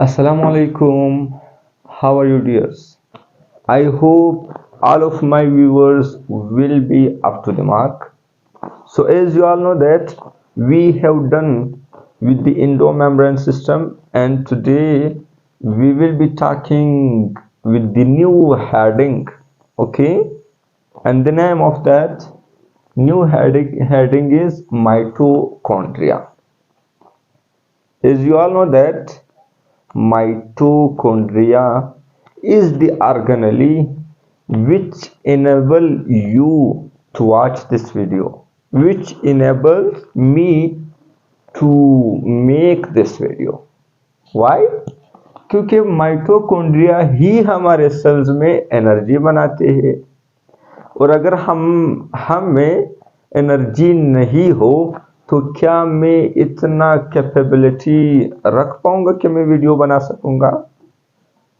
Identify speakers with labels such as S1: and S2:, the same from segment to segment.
S1: Assalamu alaikum. How are you, dears? I hope all of my viewers will be up to the mark. So, as you all know that we have done with the endomembrane system, and today we will be talking with the new heading. Okay, and the name of that new heading is mitochondria. As you all know that mitochondria is the organelle which enable you to watch this video, which enables me to make this video. Why? क्योंकि mitochondria ही हमारे sales में energy बनाते हैं, और अगर हम में energy नहीं हो तो क्या मैं इतना कैपेबिलिटी रख पाऊंगा कि मैं वीडियो बना सकूंगा?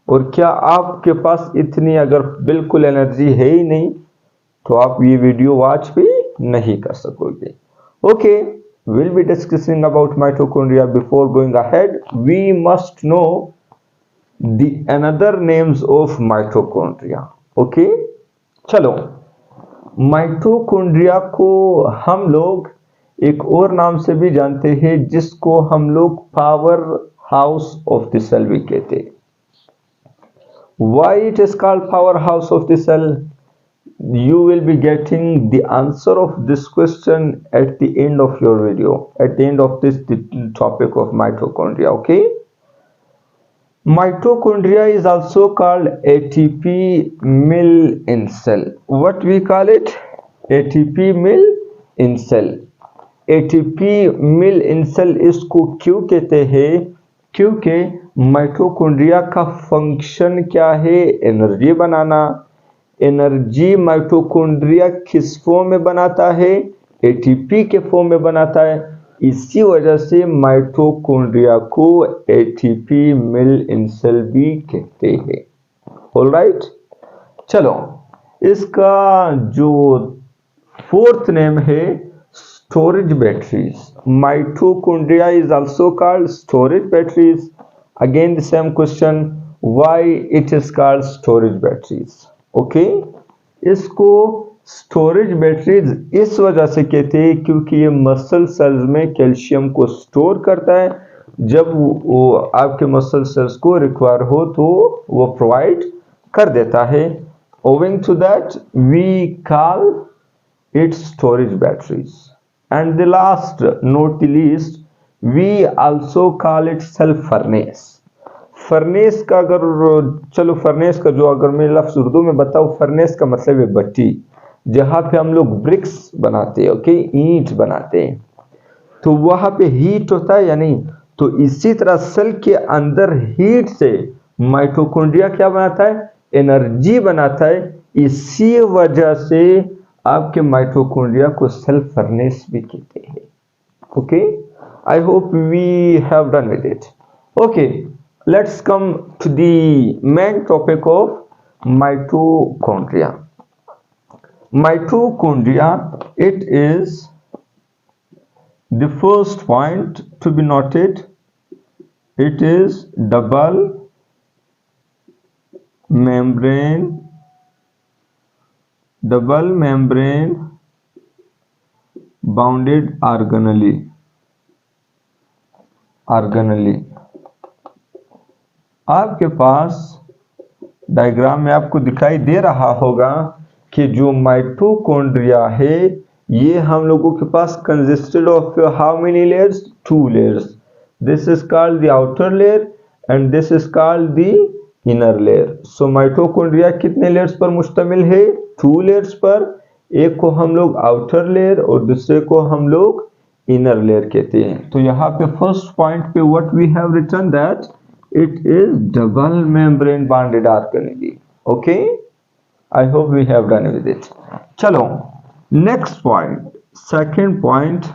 S1: और क्या आपके पास इतनी अगर बिल्कुल एनर्जी है ही नहीं तो आप ये वीडियो वॉच भी नहीं कर सकोगे। Okay, will be discussing about mitochondria. Before going ahead we must know the another names of mitochondria. Okay, चलो, माइटोकॉन्ड्रिया को हम लोग एक और नाम से भी जानते हैं, जिसको हम लोग power house of the cell भी कहते हैं। Why it is called power house of the cell? You will be getting the answer of this question at the end of your video, at the end of this topic of mitochondria. Okay, mitochondria is also called ATP mill in cell. What we call it? ATP mill in cell. ATP mill in cell इसको क्यों कहते हैं? क्योंकि mitochondria का function क्या है? Energy बनाना। Energy mitochondria किस form में बनाता है? एटीपी के फॉर्म में बनाता है। इसी वजह से माइटोकॉन्ड्रिया को एटीपी मिल इन सेल भी कहते हैं। ऑलराइट, चलो, इसका जो फोर्थ नेम है storage batteries. Mitochondria is also called storage batteries. Again the same question, why it is called storage batteries? Okay, इसको storage batteries इस वजह से कहते हैं क्योंकि ये मसल सेल्स में कैल्शियम को स्टोर करता है। जब वो आपके मसल सेल्स को रिक्वायर हो तो वो प्रोवाइड कर देता है। Owing to that we call it storage batteries. And the last, not the least, we also call it cell furnace. Furnace का चलो फर्नेस का जो अगर मैं लफ्ज उर्दू में बताऊं, फर्नेस का मतलब है भट्टी, जहां पे हम लोग ब्रिक्स बनाते हैं। ओके, ईंट बनाते हैं, तो वहां पे हीट होता है या नहीं? तो इसी तरह सेल के अंदर हीट से माइटोकॉन्ड्रिया क्या बनाता है? एनर्जी बनाता है। इसी वजह से आपके माइटोकॉन्ड्रिया को सेल फर्नेस भी कहते हैं। Okay, I hope we have done with it. Okay, let's come to the main topic of mitochondria. Mitochondria, it is the first point to be noted, it is double membrane bounded organelle। आपके पास diagram में आपको दिखाई दे रहा होगा कि जो mitochondria है ये हम लोगों के पास consisted of how many layers? 2 layers. This is called the outer layer and this is called the inner layer. So mitochondria कितने लेयर्स पर मुश्तमिल है? 2 लेयर्स पर। एक को हम लोग आउटर लेयर और दूसरे को हम लोग इनर लेयर कहते हैं। तो यहाँ पे फर्स्ट पॉइंट पे what we have written that it is double membrane bounded organelle. Okay, I hope we have done with it. चलो, next point, second point,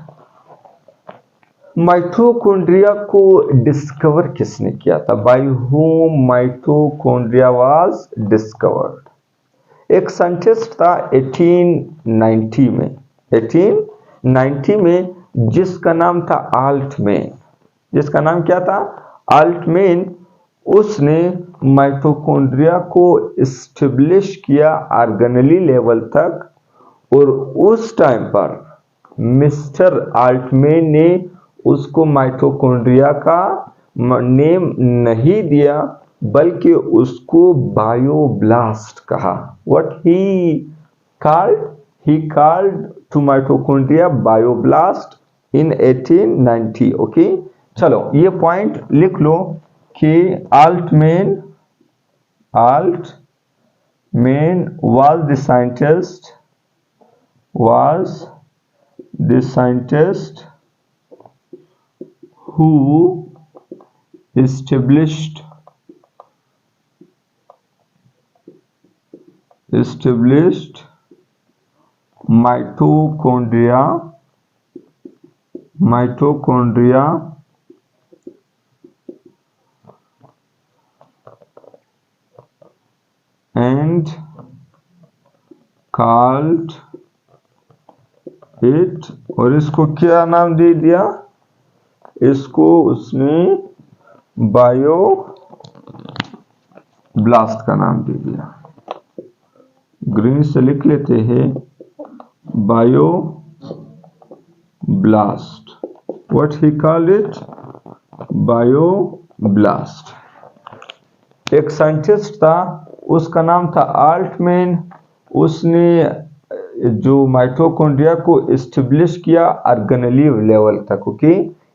S1: mitochondria को डिस्कवर किसने किया था? By whom mitochondria was discovered? एक scientist था 1890 में, जिसका नाम था आल्टमैन। जिसका नाम क्या था? आल्टमैन। उसने माइटोकॉन्ड्रिया को एस्टेब्लिश किया ऑर्गेनेली लेवल तक, और उस टाइम पर मिस्टर आल्टमैन ने उसको माइटोकॉन्ड्रिया का नेम नहीं दिया, बल्कि उसको बायोब्लास्ट कहा। What he called to mitochondria bioblast in 1890। ओके, चलो ये पॉइंट लिख लो कि Altmann was the scientist who established mitochondria and called it, और इसको क्या नाम दे दिया, इसको उसने बायोब्लास्ट का नाम दे दिया। ग्रीन से लिख लेते हैं bioblast. What he called it, bioblast. एक साइंटिस्ट था, उसका नाम था आल्टमैन। उसने जो माइटोकॉन्ड्रिया को एस्टेब्लिश किया ऑर्गेनेली लेवल तक। ओके,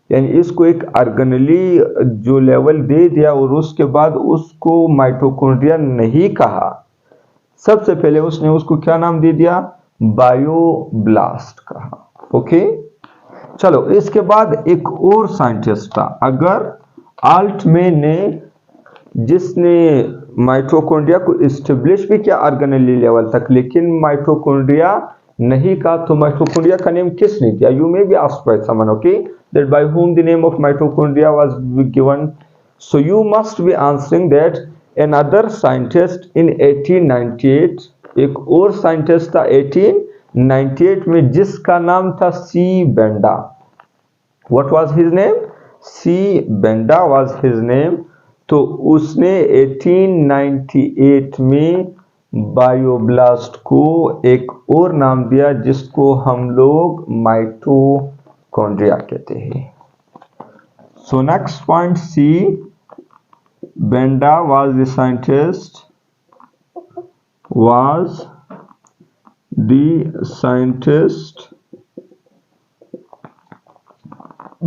S1: यानी इसको एक ऑर्गेनेली जो लेवल दे दिया, और उसके बाद उसको माइटोकॉन्ड्रिया नहीं कहा। सबसे पहले उसने उसको क्या नाम दे दिया, बायोब्लास्ट कहा। ओके, चलो इसके बाद एक और साइंटिस्ट था। अगर आल्टमैन ने, जिसने माइटोकॉन्ड्रिया को एस्टेब्लिश भी किया ऑर्गेनेली लेवल तक, लेकिन माइटोकॉन्ड्रिया नहीं कहा, तो माइटोकॉन्ड्रिया का नेम किसने दिया? You may be asked by someone, okay, that bye whom the name of mitochondria was given. So you must be answering that another scientist in 1898, एक और साइंटिस्ट था 1898 में, जिसका नाम था C Benda. What was his name? C Benda was his name. तो उसने 1898 में बायोब्लास्ट को एक और नाम दिया, जिसको हम लोग माइटोकॉन्ड्रिया कहते हैं। So next point, C Benda was the scientist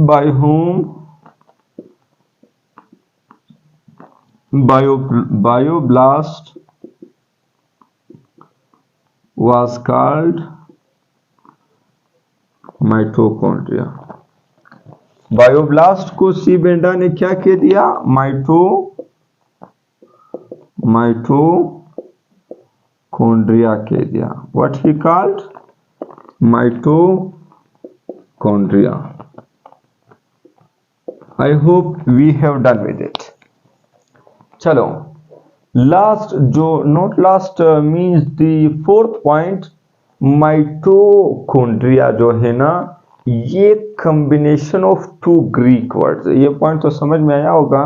S1: by whom bioblast was called mitochondria. Bioblast को सी बेंडा ने क्या कह दिया, माइटोकॉन्ड्रिया कह दिया। What he called, mitochondria. I hope we have done with it. चलो लास्ट, जो not last means the fourth point, mitochondria जो है ना, ये combination of two Greek words. ये पॉइंट तो समझ में आया होगा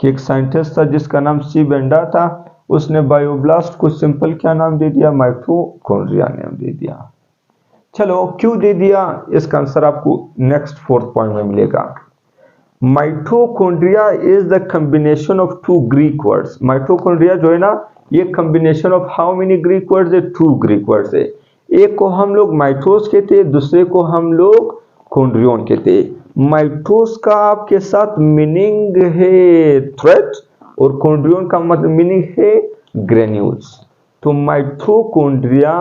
S1: कि एक साइंटिस्ट था जिसका नाम सी बेंडा था, उसने बायोब्लास्ट को सिंपल क्या नाम दे दिया, माइटोकॉन्ड्रिया नाम दे दिया। चलो क्यों दे दिया, इसका आंसर आपको नेक्स्ट फोर्थ पॉइंट में मिलेगा। Mitochondria is the combination of two Greek words. Mitochondria जो है ना, ये combination of how many Greek words है, टू ग्रीक वर्ड्स है। एक को हम लोग माइटोस कहते हैं, दूसरे को हम लोग कॉन्ड्रियोन कहते हैं। माइटोस का आपके साथ मीनिंग है थ्रेड, और कॉन्ड्रियोन का मतलब मीनिंग है ग्रेन्यूल्स। तो माइटोकॉन्ड्रिया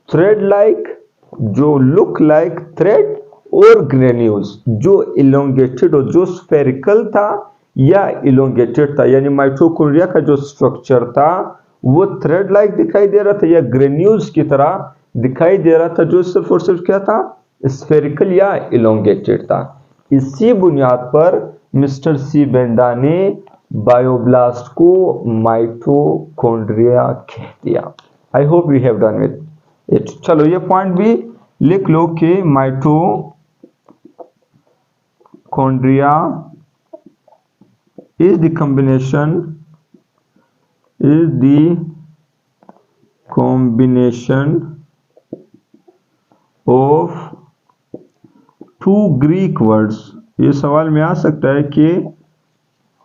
S1: थ्रेड लाइक, जो लुक लाइक थ्रेड, और ग्रेन्यूल्स जो इलोंगेटेड और जो स्फेरिकल था या इलोंगेटेड था। यानी माइटोकॉन्ड्रिया का जो स्ट्रक्चर था वो थ्रेड लाइक दिखाई दे रहा था या ग्रेन्यूल्स की तरह दिखाई दे रहा था, जो सिर्फ और सिर्फ क्या था, स्फेरिकल या इलोंगेटेड था। इसी बुनियाद पर मिस्टर सी बेंडा ने बायोब्लास्ट को माइटोकॉन्ड्रिया कह दिया। I hope we have done with it. चलो ये पॉइंट भी लिख लो कि mitochondria is the combination of two Greek words. ये सवाल में आ सकता है कि,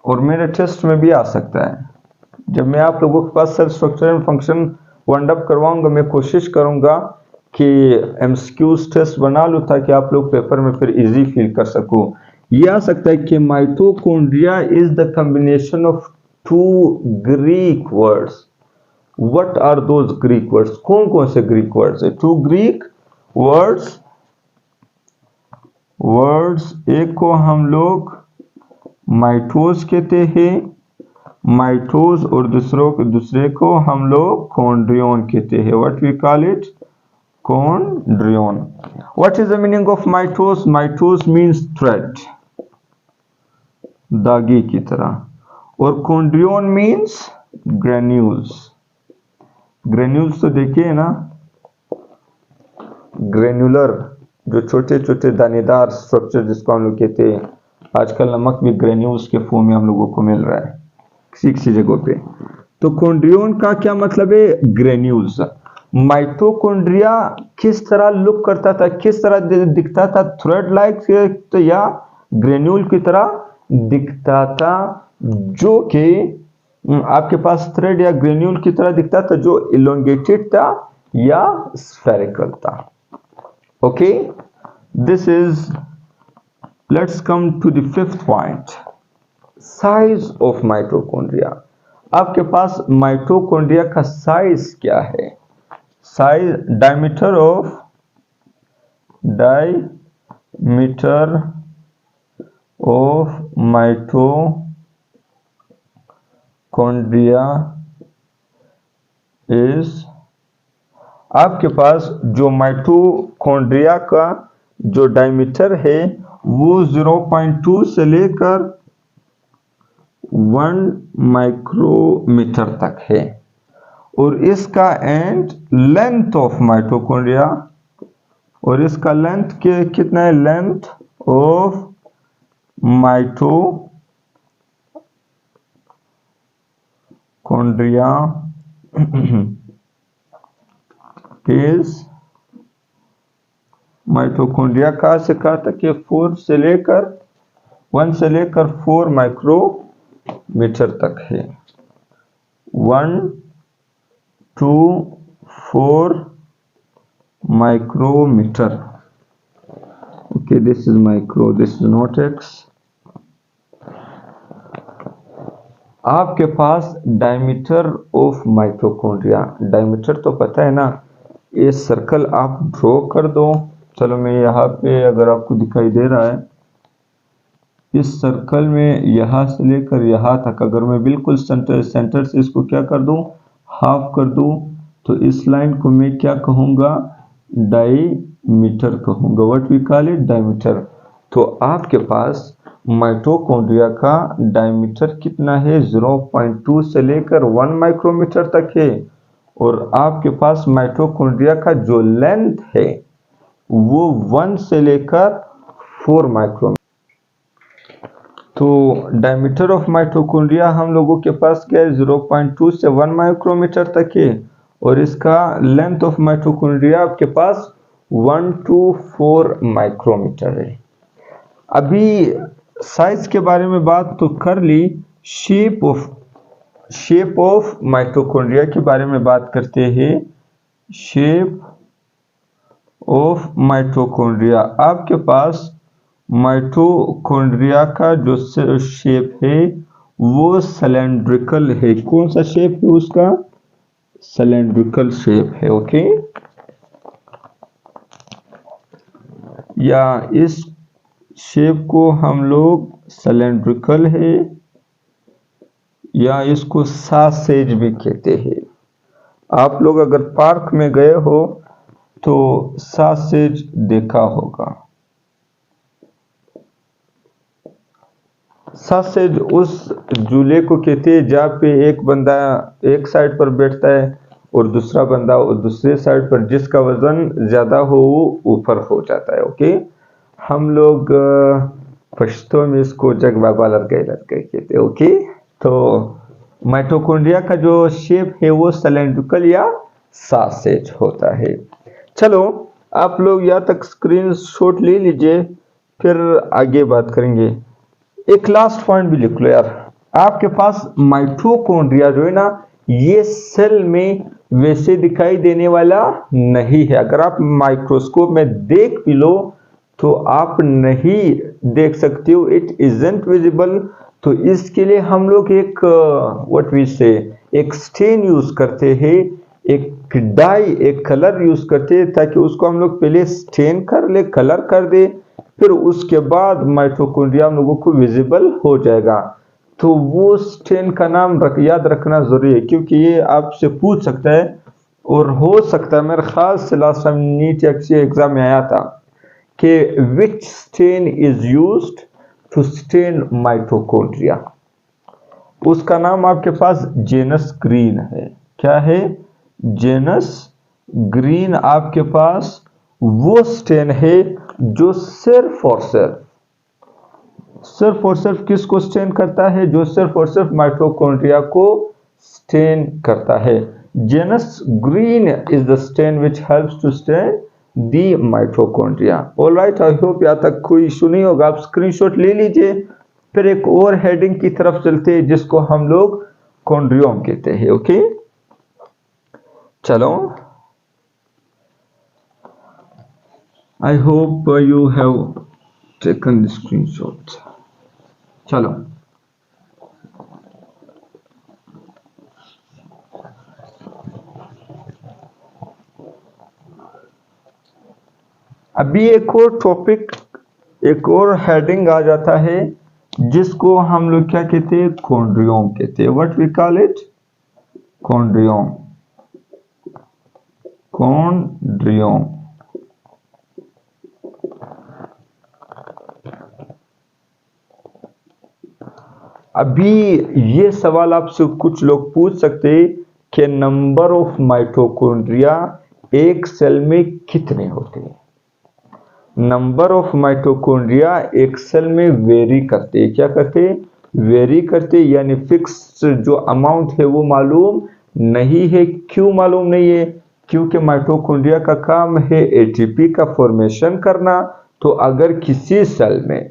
S1: और मेरे टेस्ट में भी आ सकता है। जब मैं आप लोगों के पास cell structure and function wind up करवाऊंगा, मैं कोशिश करूंगा कि एमसीक्यूज टेस्ट बना लूं ताकि आप लोग पेपर में फिर इजी फील कर सको। ये आ सकता है कि mitochondria is the combination of two Greek words. What are those Greek words? कौन कौन से ग्रीक वर्ड्स है? टू ग्रीक वर्ड्स एक को हम लोग माइटोज कहते हैं, माइटोज, और दूसरे को हम लोग कॉन्ड्रियन कहते हैं। What we call it? Chondrion. What is the meaning of mitos? Mitos means thread, धागे की तरह, और कॉन्ड्रियन मीन्स ग्रेन्यूल्स। ग्रेन्यूल्स तो देखिए ना, ग्रेन्युलर जो छोटे छोटे दानेदार स्ट्रक्चर जिसको हम लोग कहते हैं। आजकल नमक भी ग्रेन्यूल्स के फॉर्म में हम लोगों को मिल रहा है किसी किसी जगहों पे। तो कॉन्ड्रियन का क्या मतलब है? ग्रेन्यूल्स। माइटोकॉन्ड्रिया किस तरह लुक करता था, किस तरह दिखता था? थ्रेड लाइक तो या ग्रेन्यूल की तरह दिखता था, जो कि आपके पास थ्रेड या ग्रेन्यूल की तरह दिखता था, जो इलोंगेटेड था या स्फेरिकल था। Okay, this is, let's come to the fifth point, size of mitochondria. आपके पास माइटोकॉन्ड्रिया का साइज क्या है? Size, diameter of mitochondria is, आपके पास जो माइटोकॉन्ड्रिया का जो डायमीटर है वो 0.2 से लेकर 1 माइक्रोमीटर तक है, और इसका एंड लेंथ ऑफ माइटोकॉन्ड्रिया, और इसका लेंथ के कितना है? Length of mitochondria is, mitochondria कहां से कहां तक है? 1 से लेकर 4 माइक्रोमीटर तक है। 1 to 4 micrometre. Okay, this is micro, this is not X. आपके पास डायमीटर ऑफ माइटोकॉन्ड्रिया, डायमीटर तो पता है ना, ये सर्कल आप ड्रॉ कर दो। चलो मैं यहाँ पे, अगर आपको दिखाई दे रहा है, इस सर्कल में यहाँ से लेकर यहाँ तक अगर मैं बिल्कुल सेंटर से इसको क्या कर दूं? हाफ कर दूं, तो इस लाइन को मैं क्या कहूँगा? डायमीटर कहूँगा। What we call it? Diameter. तो आपके पास माइटोकॉन्ड्रिया का डायमीटर कितना है? 0.2 से लेकर 1 माइक्रोमीटर तक है, और आपके पास माइटोकॉन्ड्रिया का जो लेंथ है वो 1 से लेकर 4 माइक्रोमीटर। तो डायमीटर ऑफ माइटोकॉन्ड्रिया हम लोगों के पास क्या है? 0.2 से 1 माइक्रोमीटर तक है, और इसका लेंथ ऑफ माइटोकॉन्ड्रिया आपके पास 1 to 4 माइक्रोमीटर है। अभी साइज के बारे में बात तो कर ली, शेप ऑफ माइटोकॉन्ड्रिया के बारे में बात करते हैं। शेप ऑफ माइटोकॉन्ड्रिया, आपके पास माइटोकॉन्ड्रिया का जो शेप है वो सिलेंड्रिकल है। कौन सा शेप है उसका? सिलेंड्रिकल शेप है। ओके, या इस शेप को हम लोग सिलेंड्रिकल है, या इसको सॉसेज भी कहते हैं। आप लोग अगर पार्क में गए हो तो सॉसेज देखा होगा। सॉसेज उस झूले को कहते हैं जहाँ पे एक बंदा एक साइड पर बैठता है और दूसरा बंदा और दूसरे साइड पर, जिसका वजन ज्यादा हो वो ऊपर हो जाता है। ओके, हम लोग पश्तो में इसको जगबाबा लड़के कहते हैं। ओके, तो माइटोकॉन्ड्रिया का जो शेप है वो सिलेंड्रिकल या सॉसेज होता है। चलो आप लोग यहाँ तक स्क्रीनशॉट ले लीजिए, फिर आगे बात करेंगे। एक लास्ट पॉइंट भी लिख लो यार, आपके पास माइटोकॉन्ड्रिया जो है ना, ये सेल में वैसे दिखाई देने वाला नहीं है। अगर आप माइक्रोस्कोप में देख भी लो तो आप नहीं देख सकते हो, इट इजंट विजिबल। तो इसके लिए हम लोग एक व्हाट वी से एक स्टेन यूज करते हैं, एक डाई, एक कलर यूज करते हैं, ताकि उसको हम लोग पहले स्टेन कर ले, कलर कर दे, फिर उसके बाद माइटोकॉन्ड्रिया हम लोगों को विजिबल हो जाएगा। तो वो स्टेन का नाम याद रखना जरूरी है, क्योंकि ये आपसे पूछ सकता है, और हो सकता है मेरे ख्याल से लास्ट टाइम नीट एग्जाम में आया था कि which stain is used to stain mitochondria. उसका नाम आपके पास जेनस ग्रीन है। क्या है? जेनस ग्रीन आपके पास वो स्टेन है जो सिर्फ और सिर्फ किसको स्टेन करता है? जो सिर्फ और सिर्फ माइटोकॉन्ड्रिया को स्टेन करता है। Janus green is the stain which helps to stain the mitochondria. Alright, I hope यहाँ तक कोई इशू नहीं होगा। आप स्क्रीनशॉट ले लीजिए, फिर एक और हेडिंग की तरफ चलते हैं जिसको हम लोग कॉन्ड्रियोम कहते हैं। ओके, चलो, I hope you have taken the screenshot. चलो, अभी एक और टॉपिक, एक और हेडिंग आ जाता है जिसको हम लोग क्या कहते हैं? कॉन्ड्रियोम कहते हैं। What we call it? Chondriome. Chondriome. अभी ये सवाल आपसे कुछ लोग पूछ सकते हैं कि नंबर ऑफ माइटोकॉन्ड्रिया एक सेल में कितने होते हैं? नंबर ऑफ माइटोकॉन्ड्रिया एक सेल में वेरी करते हैं। क्या करते हैं? वेरी करते, यानी फिक्स जो अमाउंट है वो मालूम नहीं है। क्यों मालूम नहीं है? क्योंकि माइटोकॉन्ड्रिया का काम है एटीपी का फॉर्मेशन करना। तो अगर किसी सेल में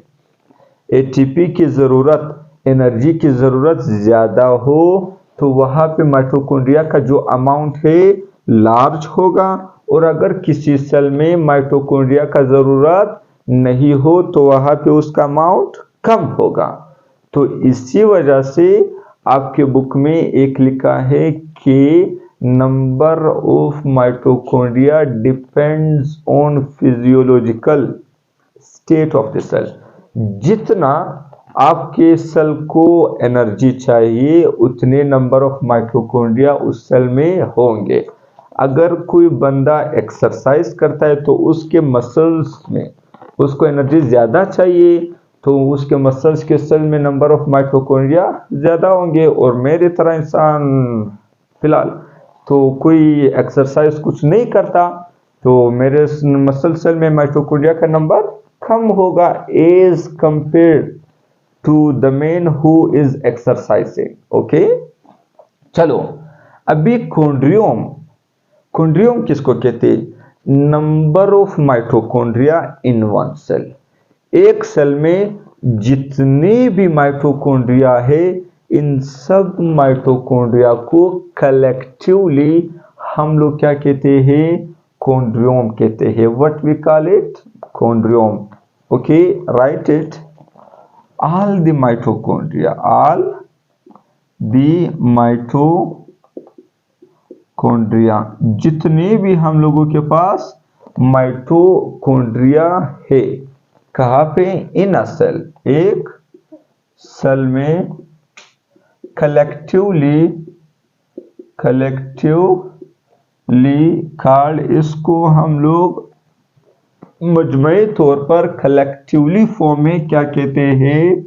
S1: एटीपी की जरूरत, एनर्जी की जरूरत ज्यादा हो, तो वहां पे माइटोकॉन्ड्रिया का जो अमाउंट है लार्ज होगा, और अगर किसी सेल में माइटोकॉन्ड्रिया का जरूरत नहीं हो तो वहां पे उसका अमाउंट कम होगा। तो इसी वजह से आपके बुक में एक लिखा है कि number of mitochondria depends on physiological state of the cell. जितना आपके सेल को एनर्जी चाहिए उतने नंबर ऑफ माइटोकॉन्ड्रिया उस सेल में होंगे। अगर कोई बंदा एक्सरसाइज करता है तो उसके मसल्स में उसको एनर्जी ज्यादा चाहिए, तो उसके मसल्स के सेल में नंबर ऑफ माइटोकॉन्ड्रिया ज्यादा होंगे। और मेरे तरह इंसान फिलहाल तो कोई एक्सरसाइज कुछ नहीं करता, तो मेरे मसल सेल में माइटोकॉन्ड्रिया का नंबर कम होगा as compare to the man who is exercising. Okay, चलो, अभी कॉन्ड्रियोम। कॉन्ड्रियोम किसको कहते हैं? Number of mitochondria in one cell. एक सेल में जितने भी माइटोकॉन्ड्रिया है, इन सब माइटोकॉन्ड्रिया को कलेक्टिवली हम लोग क्या कहते हैं? कॉन्ड्रियोम कहते हैं। What we call it? Chondriome. Okay, write it. all the mitochondria, all the mitochondria, जितने भी हम लोगों के पास माइटोकॉन्ड्रिया है, कहाँ पे? इन अ सेल, एक सेल में कलेक्टिवली कॉल्ड, इसको हम लोग मजमई तौर पर कलेक्टिवली फॉर्म में क्या कहते हैं?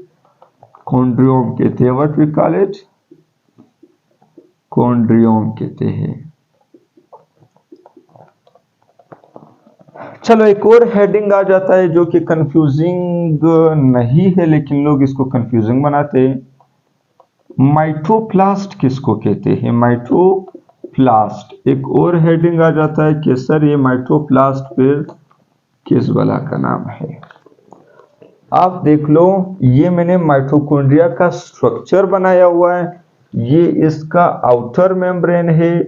S1: कॉन्ड्रियोम कहते हैं। What we call it? Chondriome कहते हैं। चलो एक और हेडिंग आ जाता है जो कि कंफ्यूजिंग नहीं है, लेकिन लोग इसको कंफ्यूजिंग बनाते हैं। माइटोप्लास्ट किसको कहते हैं? माइटोप्लास्ट। एक और हेडिंग आ जाता है कि सर ये माइटोप्लास्ट फिर किस बला का नाम है? आप देख लो, ये मैंने माइटोकॉन्ड्रिया का स्ट्रक्चर बनाया हुआ है, ये इसका आउटर मेम्ब्रेन है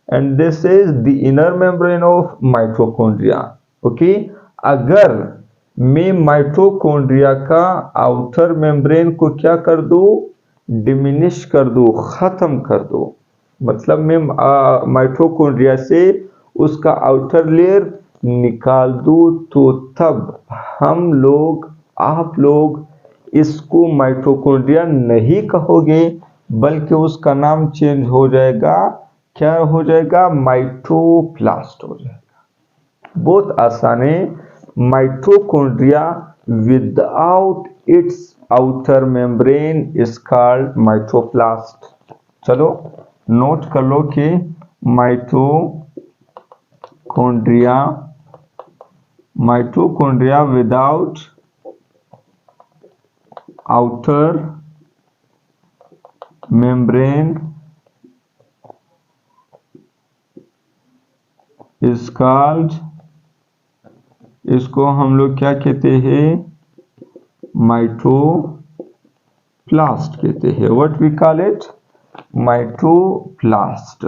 S1: and this is the inner membrane of mitochondria. Okay, अगर मैं माइटोकॉन्ड्रिया का आउटर मेम्ब्रेन को क्या कर दूं? डिमिनिश कर दूं, खत्म कर दूं, मतलब मैं माइटोकॉन्ड्रिया से उसका आउटर लेयर निकाल दूं, तो तब हम लोग, आप लोग इसको माइटोकॉन्ड्रिया नहीं कहोगे, बल्कि उसका नाम चेंज हो जाएगा। क्या हो जाएगा? माइटोप्लास्ट हो जाएगा। बहुत आसान है। Mitochondria without its outer membrane is called mitoplast. चलो नोट कर लो कि mitochondria without outer membrane is called, इसको हम लोग क्या कहते हैं? माइटोप्लास्ट कहते हैं। What we call it? Mitoplast.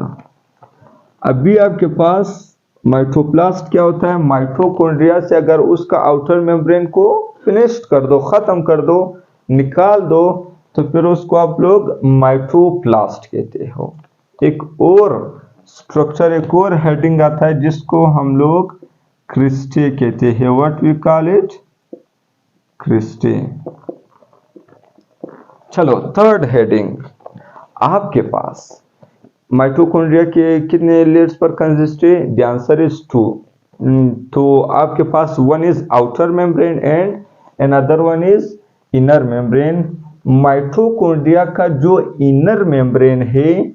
S1: अभी आपके पास माइटोप्लास्ट क्या होता है? माइटोकॉन्ड्रिया से अगर उसका आउटर मेम्ब्रेन को फिनिश कर दो, खत्म कर दो, निकाल दो, तो फिर उसको आप लोग माइटोप्लास्ट कहते हो। एक और स्ट्रक्चर, एक और हेडिंग आता है जिसको हम लोग क्रिस्टे कहते हैं। What we call it? Cristae. चलो थर्ड हेडिंग, आपके पास माइटोकॉन्ड्रिया के कितने लेयर्स पर कंसिस्ट है? The answer is 2। तो आपके पास one is outer membrane and another one is inner membrane. Mitochondria का जो इनर मेम्ब्रेन है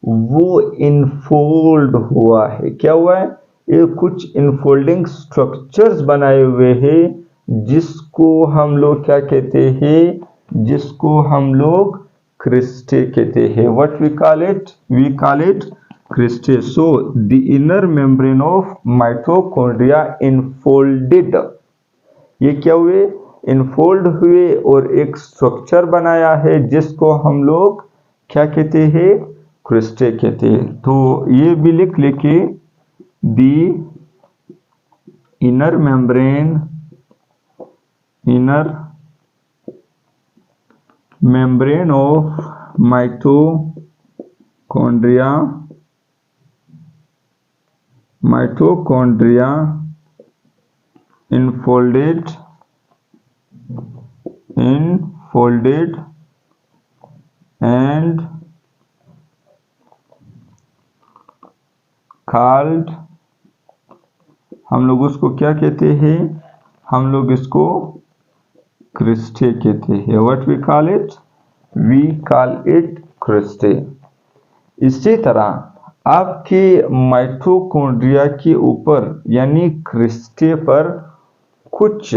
S1: वो इनफोल्ड हुआ है। क्या हुआ है? ये कुछ इनफोल्डिंग स्ट्रक्चर्स बनाए हुए हैं जिसको हम लोग क्या कहते हैं? जिसको हम लोग क्रिस्टे कहते हैं। What we call it? We call it cristae. So the inner membrane of mitochondria infolded. ये क्या हुए? इनफोल्ड हुए और एक स्ट्रक्चर बनाया है जिसको हम लोग क्या कहते हैं? क्रिस्टे कहते हैं। तो ये भी लिख लेके, the inner membrane of mitochondria infolded and called, हम लोग उसको क्या कहते हैं? हम लोग इसको क्रिस्टे कहते हैं। What we call it? We call it cristae. इसी तरह आपके माइटोकॉन्ड्रिया के ऊपर यानी क्रिस्टे पर कुछ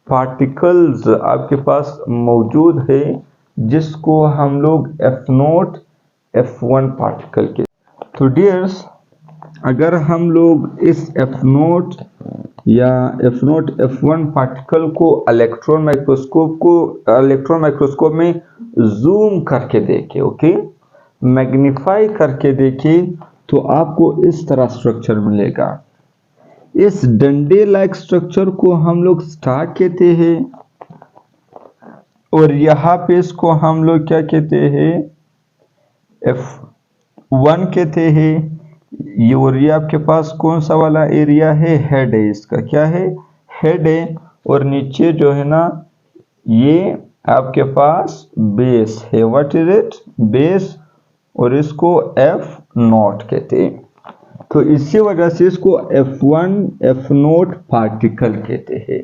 S1: पार्टिकल्स आपके पास मौजूद है जिसको हम लोग F0 F1 पार्टिकल के। तो डियर्स, अगर हम लोग इस F0 या F0 F1 पार्टिकल को इलेक्ट्रॉन माइक्रोस्कोप में जूम करके देखें, ओके, मैग्नीफाई करके देखें, तो आपको इस तरह स्ट्रक्चर मिलेगा। इस डंडे लाइक स्ट्रक्चर को हम लोग स्टार कहते हैं और यहाँ पे इसको हम लोग क्या कहते हैं? F1 कहते हैं। ये और ये आपके पास कौन सा वाला एरिया है? हेड है। इसका क्या है? हेड है। और नीचे जो है ना, ये आपके पास बेस है। What is it? बेस। और इसको F0 कहते हैं। तो इसी वजह से इसको F1 F0 पार्टिकल कहते हैं।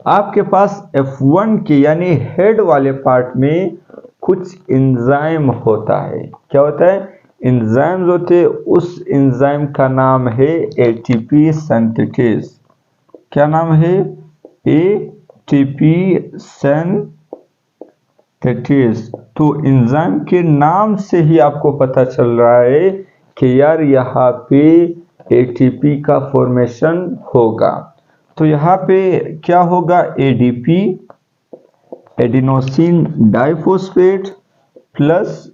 S1: आपके पास F1 के यानी हेड वाले पार्ट में कुछ एंजाइम होता है। क्या होता है? एंजाइम्स होते हैं। उस एंजाइम का नाम है ATP सिंथेटेज। क्या नाम है? ATP synthetase. तो एंजाइम के नाम से ही आपको पता चल रहा है कि यार यहाँ पे एटीपी का फॉर्मेशन होगा। तो यहाँ पे क्या होगा? ADP, adenosine diphosphate plus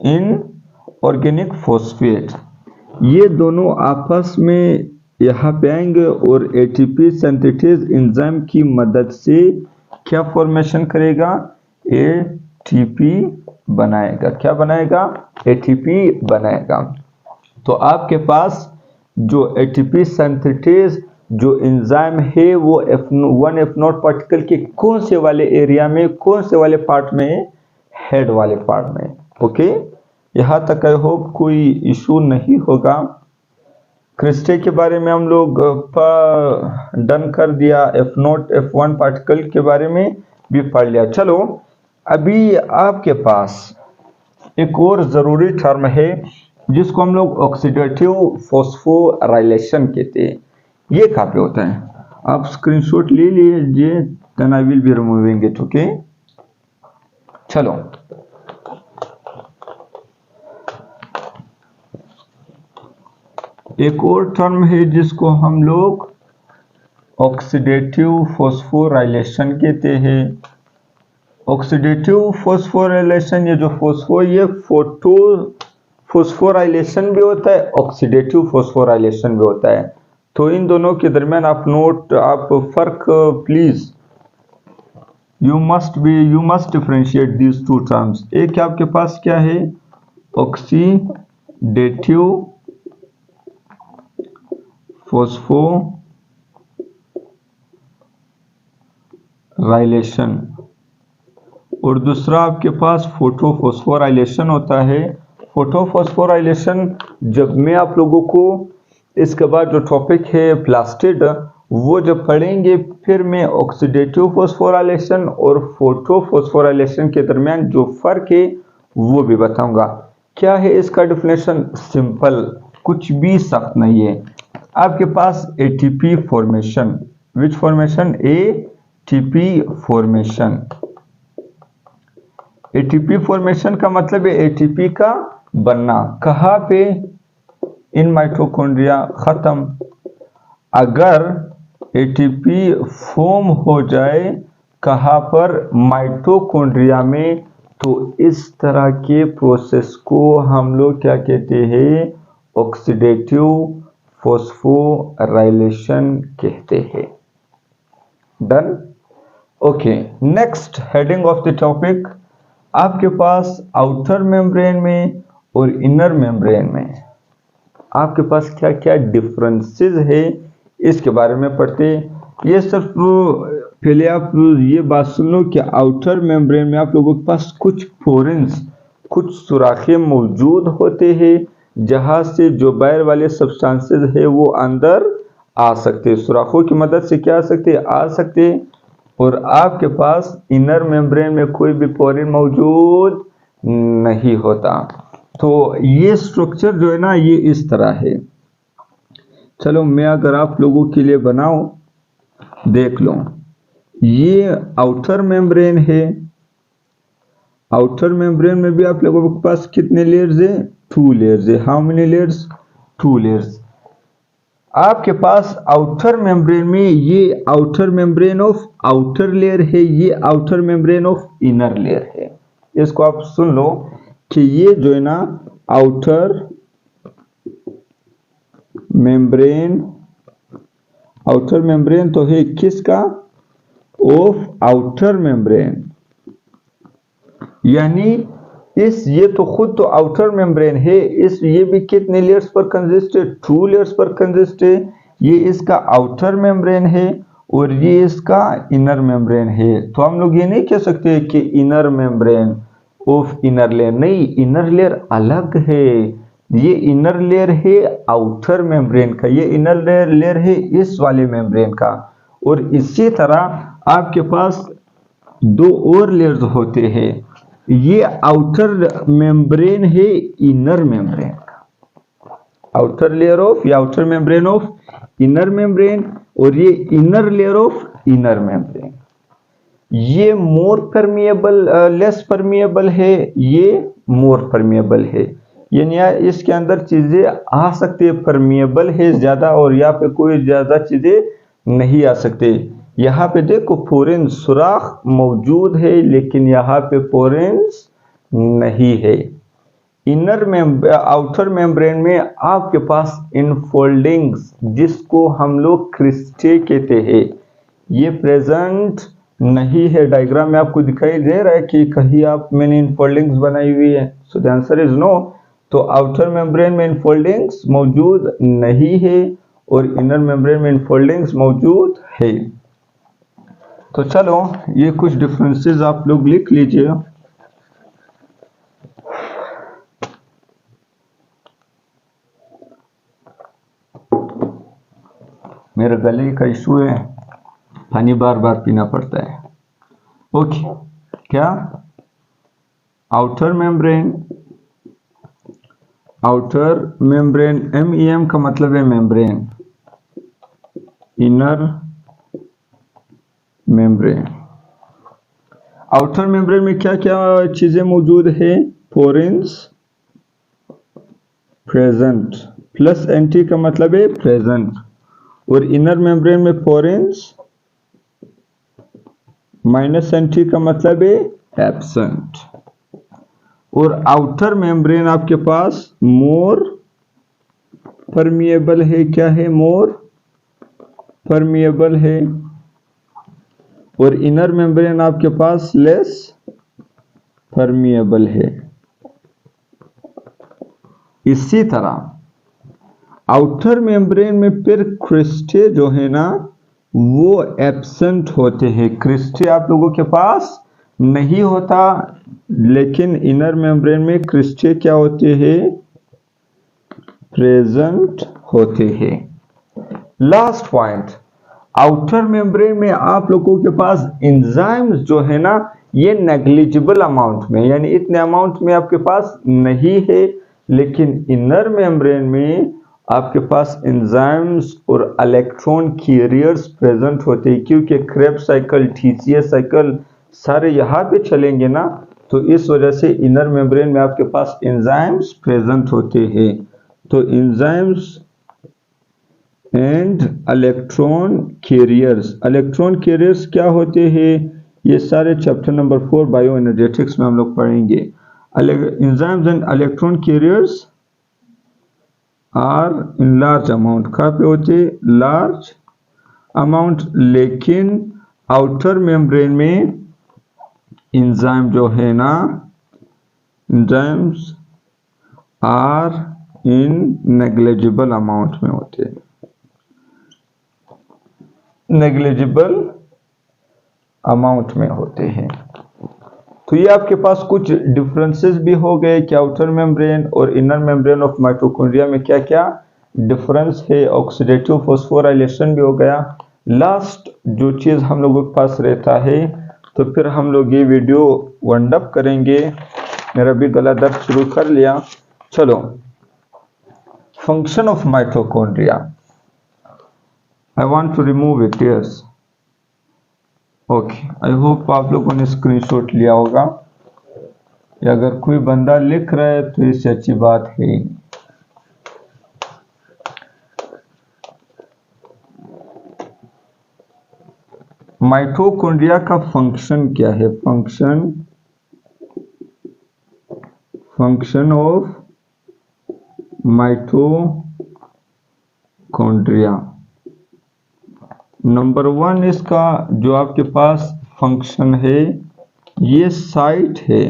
S1: inorganic phosphate, ये दोनों आपस में यहाँ पे आएंगे और एटीपी सिंथेटेज एंजाइम की मदद से क्या फॉर्मेशन करेगा? एटीपी बनाएगा। क्या बनाएगा? एटीपी बनाएगा। तो आपके पास जो एटीपी सिंथेटेज जो एंजाइम है वो F1 पार्टिकल के कौन से वाले एरिया में, कौन से वाले पार्ट में? हेड वाले पार्ट में। ओके, यहाँ तक आई होप कोई इशू नहीं होगा। क्रिस्टे के बारे में हम लोग डन कर दिया, F1 पार्टिकल के बारे में भी पढ़ लिया। चलो अभी आपके पास एक और ज़रूरी टर्म है जिसको हम लोग ऑक्सीडेटिव फॉस्फोराइलेशन कहते हैं। ये कहाँ पे होता है? आप स्क्रीनशॉट ले लीजिए, then I will be removing it. Okay, चलो एक और टर्म है जिसको हम लोग ऑक्सीडेटिव फॉस्फोराइलेशन कहते हैं। ऑक्सीडेटिव फॉस्फोराइलेशन, ये जो ये फॉस्फोराइलेशन भी होता है, ऑक्सीडेटिव फॉस्फोराइलेशन भी होता है। तो इन दोनों के दरमियान आप फर्क please you must differentiate these two terms. एक आपके पास क्या है? ऑक्सीडेटिव फॉस्फोराइलेशन और दूसरा आपके पास फोटोफॉस्फोराइलेशन होता है। फोटोफॉस्फोराइलेशन जब मैं आप लोगों को इसके बाद जो टॉपिक है प्लास्टिड वो जब पढ़ेंगे, फिर मैं ऑक्सीडेटिव फॉस्फोराइलेशन और फोटोफॉस्फोराइलेशन के दरमियान जो फर्क है वो भी बताऊंगा। क्या है इसका डेफिनेशन? सिंपल, कुछ भी सख्त नहीं है। आपके पास ATP formation, which formation? ATP formation. ATP formation का मतलब है एटीपी का बनना। कहाँ पे? In mitochondria. खत्म। अगर एटीपी फॉर्म हो जाए कहाँ पर? माइटोकॉन्ड्रिया में, तो इस तरह के प्रोसेस को हम लोग क्या कहते हैं? ऑक्सीडेटिव फॉस्फोराइलेशन कहते हैं। Done. Okay, next heading of the topic, आपके पास आउटर मेम्ब्रेन में और इनर मेम्ब्रेन में आपके पास क्या क्या डिफरेंसेस है इसके बारे में पढ़ते हैं। ये सिर्फ पहले आप ये बात सुन लो कि आउटर मेम्ब्रेन में आप लोगों के पास कुछ पोरेंस, कुछ सुराखें मौजूद होते हैं जहां से जो बाहर वाले सब्सटेंसेस है वो अंदर आ सकते हैं। सुराखों की मदद से क्या आ सकते हैं? आ सकते हैं। और आपके पास इनर मेम्ब्रेन में कोई भी पोरेन मौजूद नहीं होता। तो ये स्ट्रक्चर जो है ना, ये इस तरह है। चलो मैं अगर आप लोगों के लिए बनाऊं, देख लो। ये आउटर मेम्ब्रेन है। आउटर मेम्ब्रेन में भी आप लोगों के पास कितने लेयर्स है? 2 लेयर्स है। How many layers? 2 लेयर्स। आपके पास आउटर मेम्ब्रेन में ये outer membrane of outer layer है, ये outer membrane of inner layer है। इसको आप सुन लो कि ये जो है ना आउटर मेम्ब्रेन तो है किसका? Of outer membrane. यानी ये तो खुद तो आउटर मेम्ब्रेन है, ये भी कितने लेयर्स पर कंसिस्ट है? 2 लेयर्स पर कंसिस्ट है। ये इसका आउटर मेम्ब्रेन है और ये इसका इनर मेम्ब्रेन है। तो हम लोग ये नहीं कह सकते कि inner membrane of inner layer, नहीं, इनर लेयर अलग है। ये इनर लेयर है आउटर मेम्ब्रेन का, ये इनर लेयर है इस वाले मेम्ब्रेन का। और इसी तरह आपके पास 2 और लेयर्स होते हैं। ये आउटर मेम्ब्रेन है इनर मेम्ब्रेन का। आउटर लेयर ऑफ या outer membrane of inner membrane, और ये inner layer of inner membrane. ये मोर परमिएबल लेस परमिएबल है, ये मोर परमिएबल है, यानी इसके अंदर चीजें आ सकती है, परमिएबल है ज्यादा, और यहाँ पे कोई ज्यादा चीजें नहीं आ सकती। यहाँ पे देखो पोरेंस सुराख मौजूद है, लेकिन यहाँ पे पोरेंस नहीं है। आउटर मेम्ब्रेन में आपके पास इनफोल्डिंग्स, जिसको हम लोग क्रिस्टे कहते हैं, ये प्रेजेंट नहीं है। डायग्राम में आपको दिखाई दे रहा है कि कहीं आप मैंने इनफोल्डिंग्स बनाई हुई है, so the answer is no. तो आउटर मेम्ब्रेन में इनफोल्डिंग्स मौजूद नहीं है और इनर मेम्ब्रेन में इनफोल्डिंग्स मौजूद है। तो चलो ये कुछ डिफरेंसेस आप लोग लिख लीजिए। मेरे गले का इशू है, पानी बार बार पीना पड़ता है। ओके, क्या आउटर मेम्ब्रेन MEM का मतलब है membrane, inner membrane. Outer membrane में क्या क्या चीजें मौजूद है? पोरेंस प्रेजेंट, प्लस एंटी का मतलब है प्रेजेंट, और इनर मेम्ब्रेन में पोरेंस माइनस एंटी का मतलब है एब्सेंट। और आउटर मेम्ब्रेन आपके पास मोर परमिएबल है, क्या है? मोर परमिएबल है। और इनर मेम्ब्रेन आपके पास लेस परमिएबल है। इसी तरह आउटर मेम्ब्रेन में फिर क्रिस्टे जो है ना वो एब्सेंट होते हैं। क्रिस्टे आप लोगों के पास नहीं होता, लेकिन इनर मेम्ब्रेन में क्रिस्टे क्या होते हैं? प्रेजेंट होते हैं। लास्ट पॉइंट, आउटर मेम्ब्रेन में आप लोगों के पास एंजाइम्स जो है ना ये नेग्लिजिबल अमाउंट में, यानी इतने अमाउंट में आपके पास नहीं है, लेकिन इनर मेम्ब्रेन में आपके पास एंजाइम्स और इलेक्ट्रॉन कैरियर्स प्रेजेंट होते हैं, क्योंकि क्रेब्स साइकिल, TCA साइकिल सारे यहाँ पे चलेंगे ना, तो इस वजह से इनर मेम्ब्रेन में आपके पास एंजाइम्स प्रेजेंट होते हैं। तो एंजाइम्स एंड इलेक्ट्रॉन कैरियर्स क्या होते हैं? ये सारे चैप्टर नंबर 4 बायो एनर्जेटिक्स में हम लोग पढ़ेंगे। Enzymes and electron carriers are in large amount. कहाँ पे होते? Large amount. लेकिन आउटर मेम्ब्रेन में एंजाइम जो है ना, enzymes are in negligible amount में होते हैं, नेग्लिजिबल अमाउंट में होते हैं। तो ये आपके पास कुछ डिफरेंसेस भी हो गए कि आउटर मेम्ब्रेन और इनर मेम्ब्रेन ऑफ माइटोकॉन्ड्रिया में क्या क्या डिफरेंस है। ऑक्सीडेटिव फॉस्फोराइलेशन भी हो गया। लास्ट जो चीज हम लोगों के पास रहता है, तो फिर हम लोग ये वीडियो वाइंड अप करेंगे। मेरा भी गला दर्द शुरू कर लिया। चलो, function of mitochondria. I want to remove it, yes. Okay, I hope आप लोगों ने स्क्रीनशॉट लिया होगा, या अगर कोई बंदा लिख रहा है तो इससे अच्छी बात है ही नहीं। माइटोकॉन्ड्रिया का फंक्शन क्या है? Function of mitochondria. नंबर 1 इसका जो आपके पास फंक्शन है, ये साइट है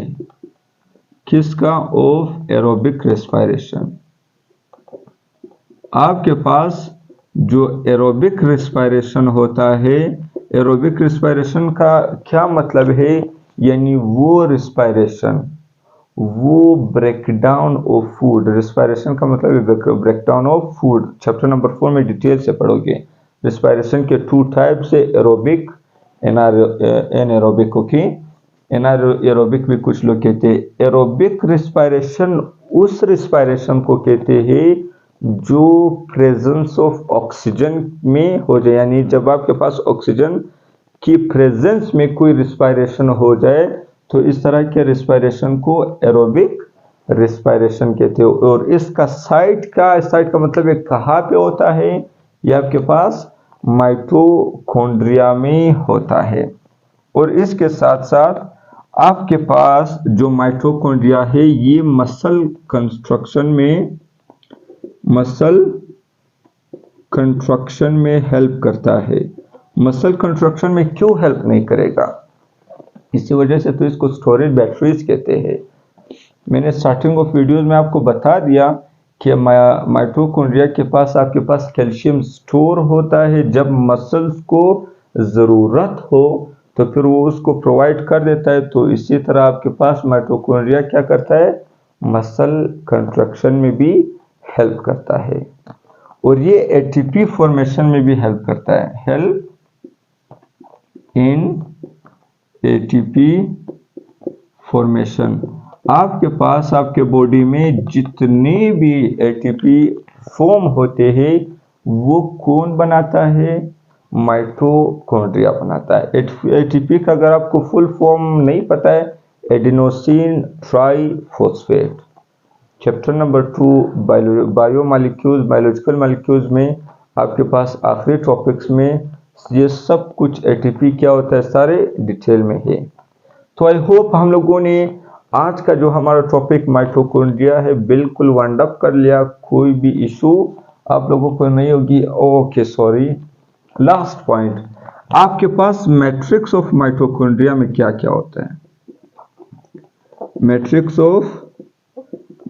S1: किसका? Of aerobic respiration. आपके पास जो एरोबिक रेस्पिरेशन होता है, एरोबिक रेस्पिरेशन का क्या मतलब है? यानी वो रेस्पिरेशन, वो ब्रेकडाउन ऑफ फूड। रेस्पिरेशन का मतलब है breakdown of food. Chapter number 4 में डिटेल से पढ़ोगे। रेस्पिरेशन के 2 टाइप से, एरोबिक, एनारोबिक। ओके, एनारोबिक भी कुछ लोग कहते हैं। एरोबिक रेस्पिरेशन उस रेस्पिरेशन को कहते हैं जो प्रेजेंस ऑफ ऑक्सीजन में हो जाए, यानी जब आपके पास ऑक्सीजन की प्रेजेंस में कोई रिस्पायरेशन हो जाए तो इस तरह के रिस्पायरेशन को एरोबिक रिस्पायरेशन कहते हो। और इसका साइट का मतलब ये कहाँ पे होता है, ये आपके पास माइटोकॉन्ड्रिया में होता है। और इसके साथ साथ आपके पास जो माइटोकॉन्ड्रिया है ये मसल कंस्ट्रक्शन में हेल्प करता है। मसल कंस्ट्रक्शन में क्यों हेल्प नहीं करेगा, इसी वजह से तो इसको स्टोरेज बैटरीज कहते हैं। मैंने स्टार्टिंग ऑफ वीडियोस में आपको बता दिया कि माइटोकॉन्ड्रिया के पास आपके पास कैल्शियम स्टोर होता है, जब मसल्स को ज़रूरत हो तो फिर वो उसको प्रोवाइड कर देता है। तो इसी तरह आपके पास माइटोकॉन्ड्रिया क्या करता है, मसल कंस्ट्रक्शन में भी हेल्प करता है और ये एटीपी फॉर्मेशन में भी हेल्प करता है। हेल्प इन एटीपी फॉर्मेशन, आपके पास आपके बॉडी में जितने भी एटीपी फॉर्म होते हैं वो कौन बनाता है, माइटोकॉन्ड्रिया बनाता है। एटीपी का अगर आपको फुल फॉर्म नहीं पता है, adenosine triphosphate, chapter number 2 biological molecules में आपके पास आखिरी टॉपिक्स में ये सब कुछ एटीपी क्या होता है सारे डिटेल में है। तो आई होप हम लोगों ने आज का जो हमारा टॉपिक माइटोकॉन्ड्रिया है बिल्कुल वाइंड अप कर लिया, कोई भी इशू आप लोगों को नहीं होगी। ओके सॉरी, लास्ट पॉइंट, आपके पास मैट्रिक्स ऑफ माइटोकॉन्ड्रिया में क्या क्या होता है। मैट्रिक्स ऑफ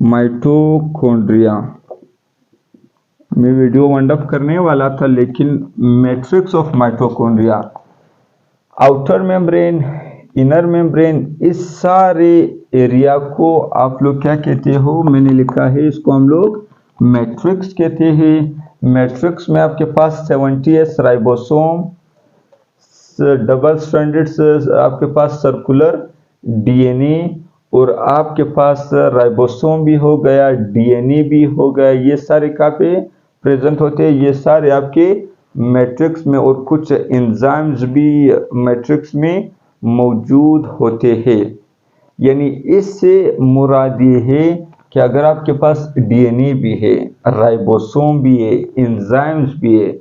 S1: माइटोकॉन्ड्रिया में वीडियो वाइंड अप करने वाला था, लेकिन matrix of mitochondria, outer membrane, inner membrane, इस सारे एरिया को आप लोग क्या कहते हो, मैंने लिखा है इसको हम लोग मैट्रिक्स कहते हैं। मैट्रिक्स में आपके पास 70S राइबोसोम, डबल स्ट्रैंडेड आपके पास सर्कुलर डीएनए, और आपके पास राइबोसोम भी हो गया, डीएनए भी हो गया, ये सारे कहाँ पे प्रेजेंट होते हैं, ये सारे आपके मैट्रिक्स में, और कुछ एंजाइम्स भी मैट्रिक्स में मौजूद होते हैं। यानी इससे मुराद ये है कि अगर आपके पास डीएनए भी है, राइबोसोम भी है, एंजाइम्स भी है,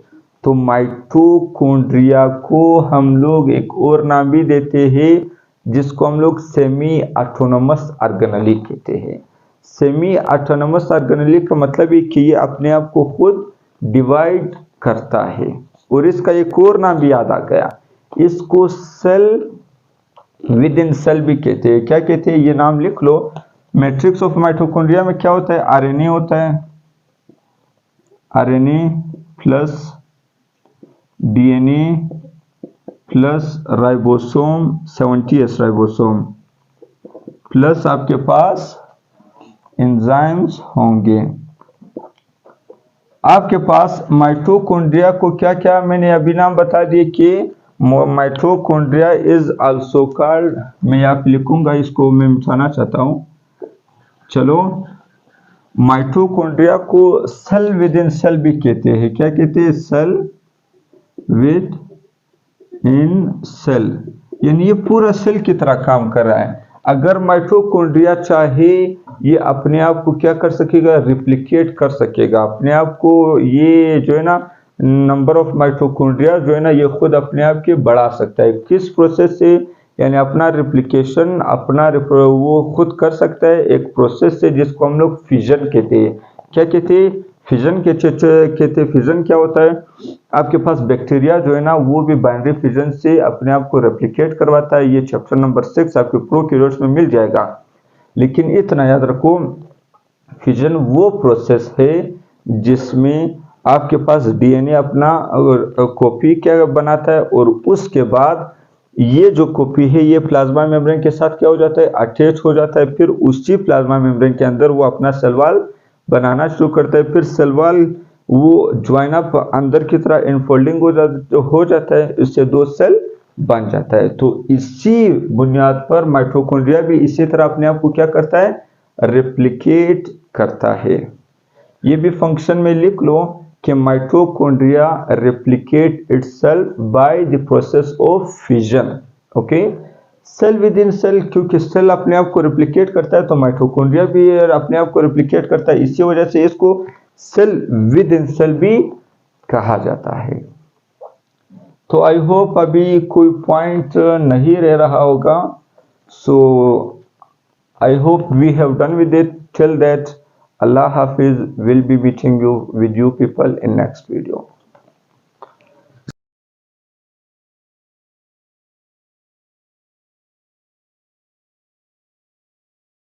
S1: तो माइटोकॉन्ड्रिया को हम लोग एक और नाम भी देते हैं जिसको हम लोग सेमी ऑटोनोमस ऑर्गेनेली कहते हैं। सेमी ऑटोनोमस ऑर्गेनेली का मतलब है कि ये अपने आप को खुद डिवाइड करता है। और इसका एक और नाम भी याद आ गया, इसको सेल विद इन सेल भी कहते हैं। क्या कहते हैं, ये नाम लिख लो। मैट्रिक्स ऑफ माइटोकॉन्ड्रिया में क्या होता है, आरएनए होता है, RNA plus DNA plus ribosome, 70S ribosome, plus आपके पास एंजाइम्स होंगे। आपके पास माइटोकॉन्ड्रिया को क्या क्या मैंने अभी नाम बता दिए कि माइटोकॉन्ड्रिया इज आल्सो कॉल्ड, मैं आप लिखूंगा, इसको मैं मिटाना चाहता हूं। चलो, माइटोकॉन्ड्रिया को सेल विद इन सेल भी कहते हैं। क्या कहते हैं, सेल विद इन सेल, यानी ये पूरा सेल की तरह काम कर रहा है। अगर माइटोकॉन्ड्रिया चाहे ये अपने आप को क्या कर सकेगा, रिप्लिकेट कर सकेगा अपने आप को। ये जो है ना नंबर ऑफ माइटोकॉन्ड्रिया जो है ना ये खुद अपने आप के बढ़ा सकता है। किस प्रोसेस से, यानी अपना रिप्लिकेशन वो खुद कर सकता है एक प्रोसेस से जिसको हम लोग फिजन कहते हैं। क्या कहते हैं, फिजन कहते। फिजन क्या होता है, आपके पास बैक्टीरिया जो है ना वो भी बाइनरी फिजन से अपने आप को रेप्लिकेट करवाता है। ये चैप्टर नंबर 6 आपके प्रोकैरियोट्स में मिल जाएगा। लेकिन इतना याद रखो, फिजन वो प्रोसेस है जिसमें आपके पास डीएनए अपना कॉपी क्या बनाता है, और उसके बाद ये जो कॉपी है ये प्लाज्मा मेम्ब्रेन के साथ क्या हो जाता है, अटैच हो जाता है। फिर उसी प्लाज्मा मेम्ब्रेन के अंदर वो अपना सेल वॉल बनाना शुरू करता है। फिर सेल वॉल वो ज्वाइन अप अंदर की तरह इनफोल्डिंग हो जाता है, इससे दो सेल बन जाता है। तो इसी बुनियाद पर माइटोकॉन्ड्रिया भी इसी तरह अपने आप को क्या करता है, रेप्लिकेट करता है। ये भी फंक्शन में लिख लो कि mitochondria replicate itself by the process of fission. Okay, cell within cell, क्योंकि सेल अपने आप को रेप्लिकेट करता है तो माइटोकॉन्ड्रिया भी अपने आप को रेप्लिकेट करता है, इसी वजह से इसको सेल विद इन सेल भी कहा जाता है। तो आई होप अभी कोई पॉइंट नहीं रह रहा होगा। So I hope we have done with it. Till that, Allah Hafiz, will be meeting you with you people in next video.